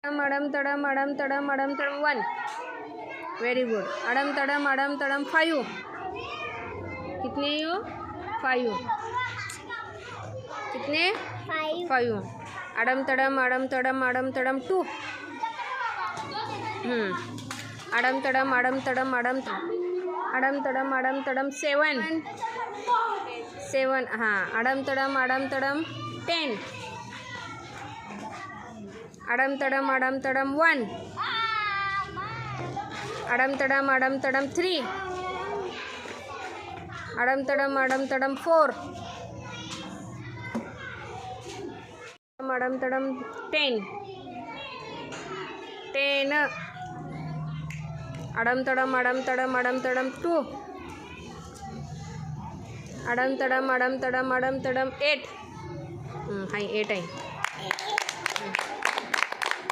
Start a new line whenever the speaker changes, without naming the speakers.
अडम तडम 1. Very good. अडम तडम 5. कितने हो? 5. कितने? 5. अडम तडम 2. अडम तडम 7. हाँ. अडम तडम 10. अडम तडम 1. अडम तडम 3. अडम तडम 4. अडम तडम 10. 10. अडम तडम 2. अडम तडम 8. हाई 8 आहे.